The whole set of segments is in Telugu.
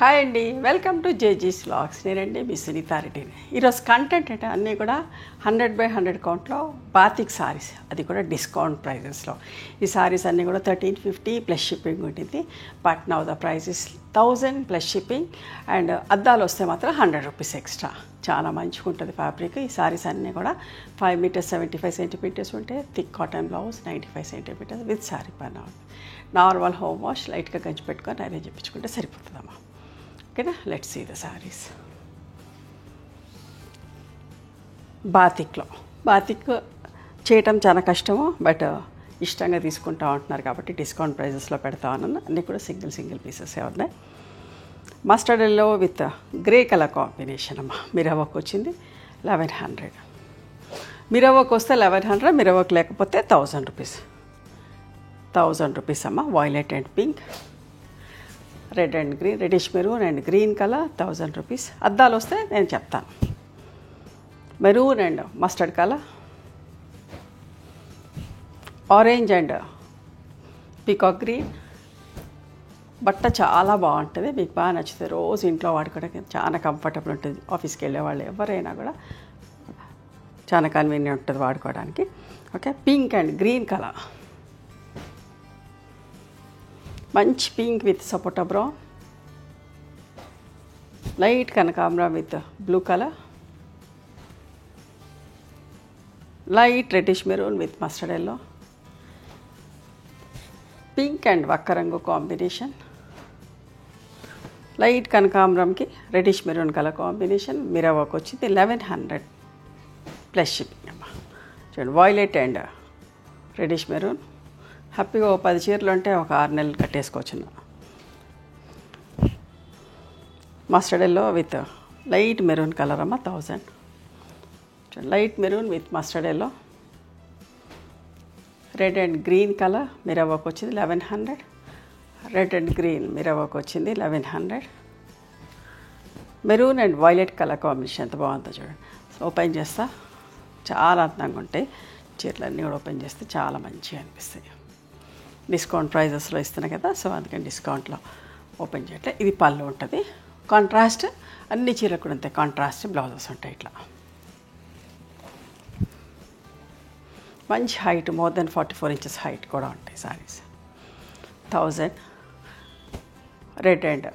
హాయ్ అండి, వెల్కమ్ టు జేజీస్ వ్లాగ్స్. నేనండి మీ సునీత రెడ్డిని. ఈరోజు కంటెంట్ అంటే అన్నీ కూడా 100/100 కౌంట్లో బాతిక్ సారీస్, అది కూడా డిస్కౌంట్ ప్రైజెస్లో. ఈ సారీస్ అన్నీ కూడా 1350 ప్లస్ షిప్పింగ్ ఉంటుంది. But now the price is 1000 plus shipping. And అద్దాలు వస్తే మాత్రం 100 రూపీస్ ఎక్స్ట్రా. చాలా మంచిగా ఉంటుంది ఫ్యాబ్రిక్. ఈ సారీస్ అన్నీ కూడా 5 మీటర్స్ 75 సెంటీమీటర్స్ ఉంటాయి. Thick cotton blouse 95 centimetres with sari పైన. నార్మల్ హోమ్ వాష్ లైట్గా గంచి పెట్టుకొని అరేంజ్ చేయించుకుంటే సరిపోతుందమ్మా. ఓకేనా, let's see the saris. Batik చేయటం చాలా కష్టము, బట్ ఇష్టంగా తీసుకుంటా ఉంటున్నారు కాబట్టి డిస్కౌంట్ ప్రైజెస్లో పెడతా ఉన్నాను. అన్నీ కూడా సింగిల్ పీసెస్ ఉన్నాయి. Mustard yellow with grey colour combination అమ్మ. మిరవక్ వచ్చింది 1100. మిరవక్ వస్తే 1100, మిరవక్ లేకపోతే 1000 రూపీస్. 1000 రూపీస్ అమ్మ. Violet and pink, red and green, reddish maroon and green colour 1000 rupees. అద్దాలు వస్తే నేను చెప్తాను. Maroon and mustard colour, orange and peacock green. బట్ట చాలా బాగుంటుంది, మీకు బాగా నచ్చుతుంది. రోజు ఇంట్లో వాడుకోవడానికి చాలా కంఫర్టబుల్ ఉంటుంది. ఆఫీస్కి వెళ్ళే వాళ్ళు ఎవరైనా కూడా చాలా కన్వీనియంట్ ఉంటుంది వాడుకోవడానికి. Okay, pink and green colour, మంచి pink with sapota brown, light kanakambaram with blue colour, light reddish maroon with mustard yellow, pink and వక్క రంగు కాంబినేషన్, లైట్ కనకాంబరంకి రెడ్డిష్ మెరూన్ కలర్ కాంబినేషన్. మిరవక్ వచ్చింది 1100 ప్లస్ షిప్పింగ్ అమ్మ. చూడండి, వాయిలెట్ అండ్ రెడ్డిష్ మెరూన్. హ్యాపీగా 10 చీరలు ఉంటే ఒక 6 నెలలు కట్టేసుకోవచ్చు. Mustard yellow with light maroon colour అమ్మ 1000. Light maroon with mustard yellow, red and green colour మిరవక్ వచ్చింది 1100. రెడ్ అండ్ గ్రీన్ మిరవక్ వచ్చింది 1100. Maroon and violet colour combination ఎంత బాగుందో చూడండి. ఓపెన్ చేస్తా, చాలా అందంగా ఉంటాయి చీరలన్నీ కూడా. ఓపెన్ చేస్తే చాలా మంచిగా అనిపిస్తాయి. డిస్కౌంట్ ప్రైజెస్లో ఇస్తున్నాయి కదా, సో అందుకని డిస్కౌంట్లో ఓపెన్ చేయట్లే. ఇది పళ్ళు ఉంటుంది. కాంట్రాస్ట్ అన్ని చీరలు కూడా ఉంటాయి. కాంట్రాస్ట్ బ్లౌజెస్ ఉంటాయి. ఇట్లా మంచి height, more than 44 inches height కూడా ఉంటాయి saris. 1000. Red and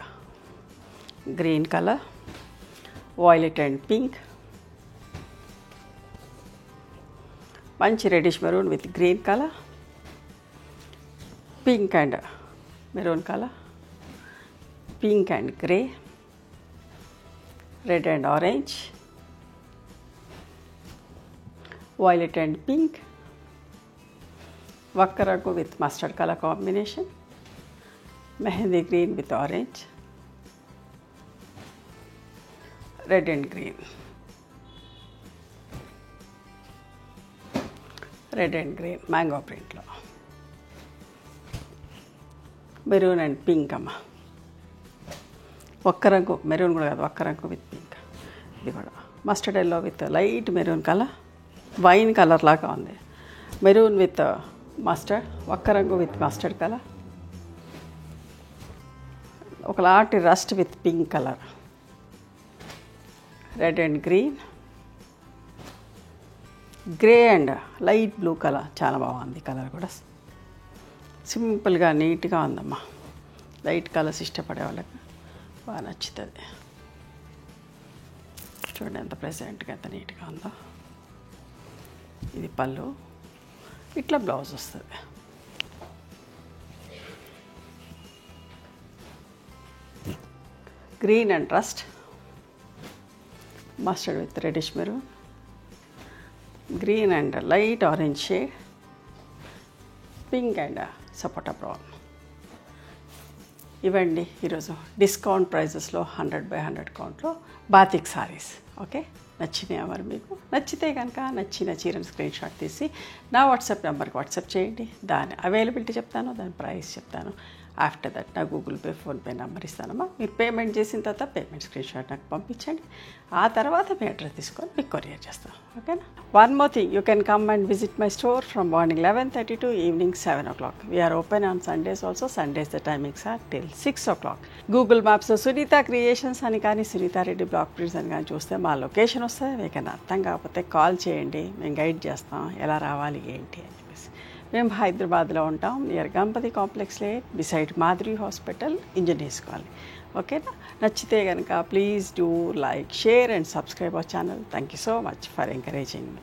green colour, violet and pink, మంచి reddish maroon with green colour, pink and maroon colour, pink and grey, red and orange, violet and pink, వక్క రంగు with mustard colour combination, mehndi green with orange, red and green, red and green mango ప్రింట్లో, మెరూన్ అండ్ పింక్ అమ్మ. ఒక్క రంగు మెరూన్ కూడా కాదు, ఒక్క రంగు విత్ పింక్. ఇది కూడా mustard yellow with light maroon colour, wine colour లాగా ఉంది. మెరూన్ విత్ మస్టర్డ్, ఒక్క రంగు విత్ మస్టర్డ్ కలర్, ఒకలాంటి rust with pink colour, red and green, grey and light blue colour. చాలా బాగుంది కలర్ కూడా, సింపుల్గా నీట్గా ఉందమ్మా. లైట్ కలర్స్ ఇష్టపడే వాళ్ళకి బాగా నచ్చుతుంది. చూడండి ఎంత ప్రెజెంట్గా ఎంత నీట్గా ఉందో. ఇది పళ్ళు, ఇట్లా బ్లౌజ్ వస్తుంది. Green and rust, mustard with reddish maroon, green and light orange shade, pink and sapota brown. ఇవ్వండి ఈరోజు డిస్కౌంట్ ప్రైజెస్లో 100/100 కౌంట్లో బాతిక్ సారీస్. ఓకే, నచ్చినాయా మరి? మీకు నచ్చితే కనుక నచ్చిన చీరను స్క్రీన్ షాట్ తీసి నా వాట్సాప్ నెంబర్కి వాట్సాప్ చేయండి. దాని అవైలబిలిటీ చెప్తాను, దాని ప్రైస్ చెప్తాను. ఆఫ్టర్ దట్ నా గూగుల్ పే, ఫోన్పే నెంబర్ ఇస్తానమ్మా. మీరు పేమెంట్ చేసిన తర్వాత పేమెంట్ స్క్రీన్ షాట్ నాకు పంపించండి. ఆ తర్వాత మీ అడ్రస్ తీసుకొని మీకు కొరియర్ చేస్తాం. ఓకేనా? One more thing, you can come and visit my store from morning 11:30 to evening 7 o'clock. We are open on Sundays also. Sundays the timings are till 6 o'clock. Google మ్యాప్స్లో Sunitha creations అని కానీ సునీతారెడ్డి బ్లాక్ ప్రింట్స్ అని కానీ చూస్తే మా లొకేషన్ వస్తుంది. మీకు అర్థం కాకపోతే కాల్ చేయండి, మేము గైడ్ చేస్తాం ఎలా రావాలి ఏంటి అని చెప్పేసి. మేము హైదరాబాద్లో ఉంటాం, near Ganapathi complex late beside Madhuri hospital, engineers colony. ఓకేనా? నచ్చితే కనుక please do like, share and subscribe our channel. Thank you so much for encouraging me.